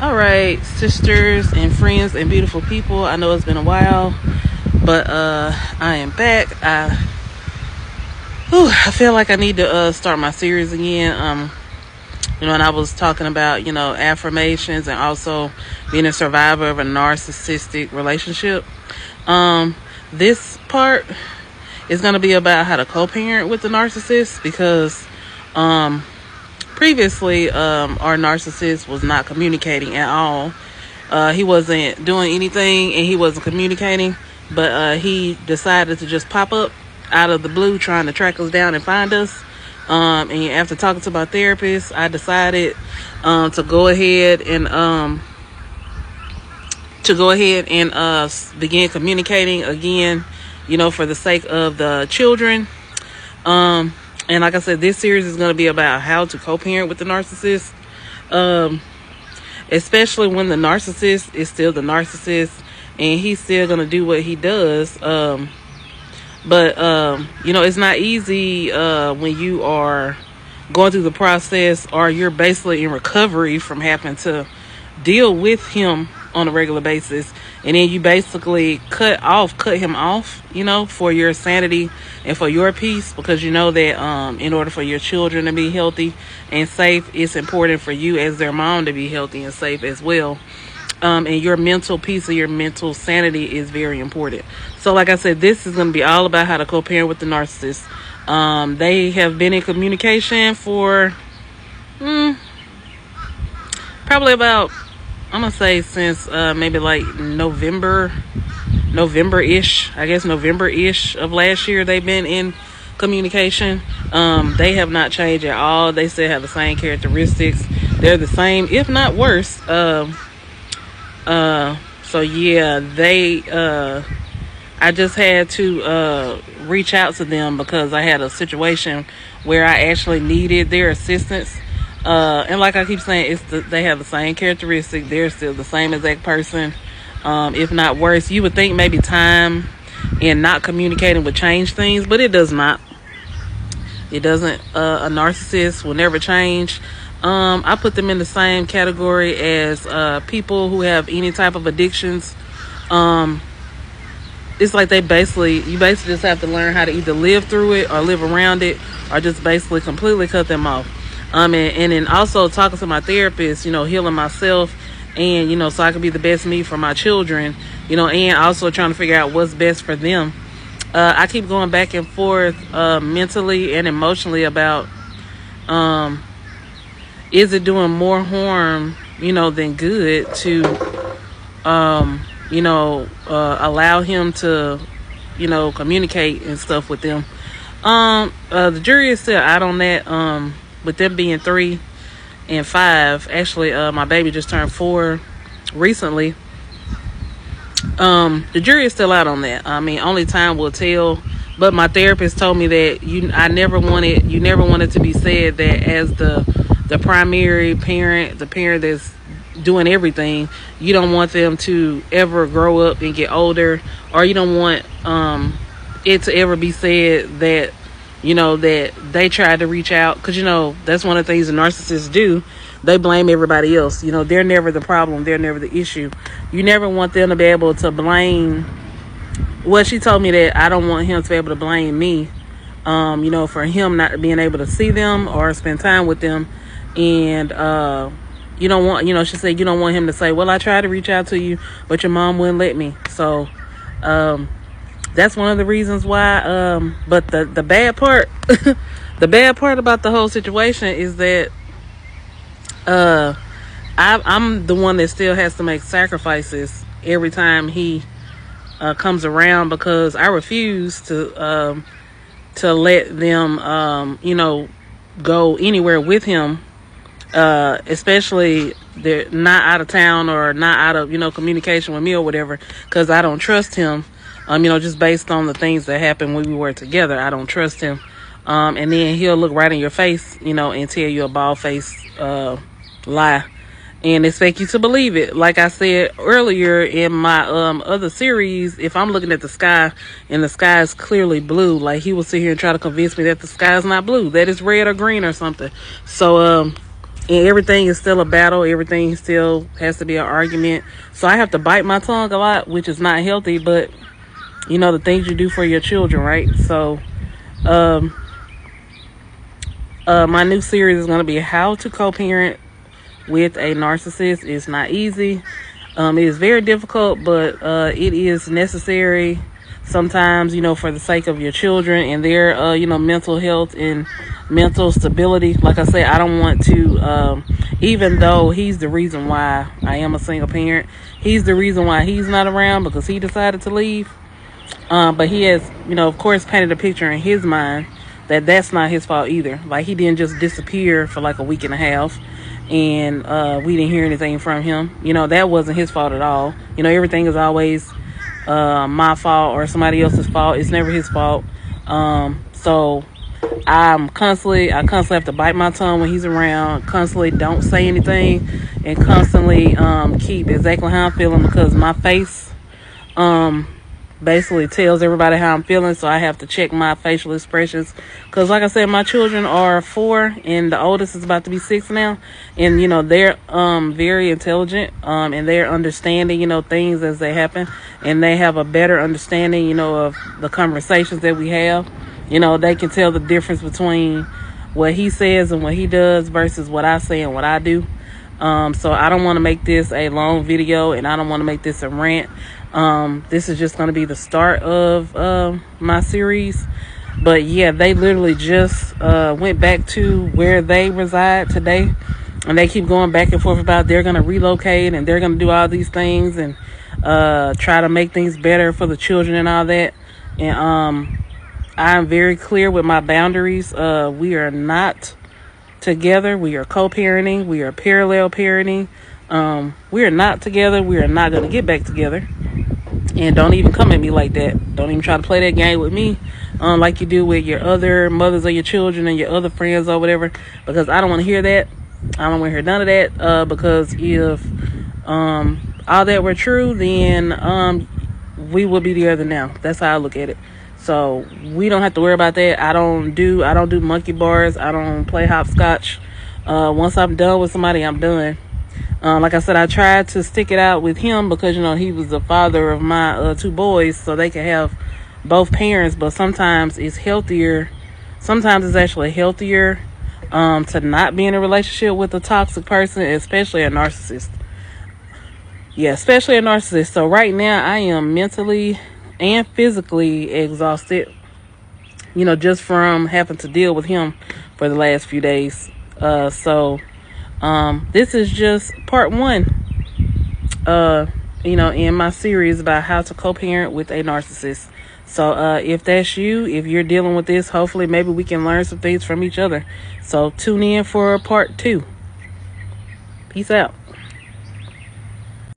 All right, sisters and friends and beautiful people. I know it's been a while, but I am back. I feel like I need to start my series again. And I was talking about affirmations and also being a survivor of a narcissistic relationship. This part is going to be about how to co-parent with the narcissist because previously our narcissist was not communicating at all. He wasn't doing anything and he wasn't communicating, but he decided to just pop up out of the blue trying to track us down and find us. And after talking to my therapist, I decided to go ahead and begin communicating again, for the sake of the children. And like I said, this series is going to be about how to co-parent with the narcissist, especially when the narcissist is still the narcissist and he's still going to do what he does. But it's not easy when you are going through the process or you're basically in recovery from having to deal with him on a regular basis. And then you basically cut him off, for your sanity and for your peace, because you know that in order for your children to be healthy and safe, it's important for you as their mom to be healthy and safe as well. And your mental peace or your mental sanity is very important. So like I said, this is going to be all about how to co-parent with the narcissist. They have been in communication for probably about, I'm going to say since maybe like November-ish. I guess November-ish of last year they've been in communication. They have not changed at all. They still have the same characteristics. They're the same, if not worse. So yeah, I just had to reach out to them because I had a situation where I actually needed their assistance. And like I keep saying, they have the same characteristic. They're still the same exact person, if not worse. You would think maybe time and not communicating would change things, but it does not. It doesn't. A narcissist will never change. I put them in the same category as people who have any type of addictions. It's like you basically just have to learn how to either live through it or live around it, or just basically completely cut them off. And then also talking to my therapist, healing myself, and so I can be the best me for my children, and also trying to figure out what's best for them. I keep going back and forth mentally and emotionally about is it doing more harm, than good to, allow him to, communicate and stuff with them. The jury is still out on that, with them being 3 and 5. Actually, my baby just turned 4 recently. The jury is still out on that. I mean, only time will tell. But my therapist told me that you never wanted to be said that as the primary parent, the parent that's doing everything, you don't want them to ever grow up and get older, or you don't want it to ever be said that that they tried to reach out, because that's one of the things the narcissists do. They blame everybody else. They're never the problem, they're never the issue. You never want them to be able to blame. Well, she told me that I don't want him to be able to blame me, for him not being able to see them or spend time with them. And you don't want, she said, you don't want him to say, well, I tried to reach out to you, but your mom wouldn't let me. So that's one of the reasons why. But the bad part, the bad part about the whole situation is that I'm the one that still has to make sacrifices every time he comes around, because I refuse to let them go anywhere with him, especially they're not out of town or not out of communication with me or whatever, because I don't trust him. Just based on the things that happened when we were together, I don't trust him. And then he'll look right in your face, and tell you a bald-faced lie and expect you to believe it. Like I said earlier in my other series, if I'm looking at the sky and the sky is clearly blue, like he will sit here and try to convince me that the sky is not blue, that it's red or green or something. So and everything is still a battle. Everything still has to be an argument. So I have to bite my tongue a lot, which is not healthy, but you know, the things you do for your children, right? So my new series is going to be how to co-parent with a narcissist. It's not easy. It is very difficult, but it is necessary sometimes, you know, for the sake of your children and their, you know, mental health and mental stability. Like I said, I don't want to, even though he's the reason why I am a single parent, he's the reason why he's not around, because he decided to leave. But he has, you know, of course, painted a picture in his mind that that's not his fault either. Like, he didn't just disappear for like a week and a half and we didn't hear anything from him. You know, that wasn't his fault at all. You know, everything is always my fault or somebody else's fault. It's never his fault. So I constantly have to bite my tongue when he's around, constantly don't say anything, and constantly keep exactly how I'm feeling, because my face basically tells everybody how I'm feeling. So I have to check my facial expressions, because like I said, my children are 4 and the oldest is about to be 6 now, and you know, they're very intelligent, and they're understanding, you know, things as they happen, and they have a better understanding, you know, of the conversations that we have. You know, they can tell the difference between what he says and what he does versus what I say and what I do. So I don't want to make this a long video, and I don't want to make this a rant. This is just going to be the start of my series. But yeah, they literally just went back to where they reside today, and they keep going back and forth about they're going to relocate and they're going to do all these things and try to make things better for the children and all that. And I'm very clear with my boundaries. We are not together. We are co-parenting. We are parallel parenting. We are not together. We are not going to get back together. And don't even come at me like that. Don't even try to play that game with me like you do with your other mothers of your children and your other friends or whatever, because I don't want to hear that. I don't want to hear none of that, because if all that were true, then we would be together now. That's how I look at it. So we don't have to worry about that. I don't do monkey bars. I don't play hopscotch. Once I'm done with somebody, I'm done. Like I said, I tried to stick it out with him because, you know, he was the father of my 2 boys, so they could have both parents. But sometimes it's healthier. Sometimes it's actually healthier to not be in a relationship with a toxic person, especially a narcissist. Yeah, especially a narcissist. So right now, I am mentally and physically exhausted, you know, just from having to deal with him for the last few days. So this is just part 1, you know, in my series about how to co-parent with a narcissist. So if that's you, if you're dealing with this, hopefully maybe we can learn some things from each other. So tune in for part 2. Peace out.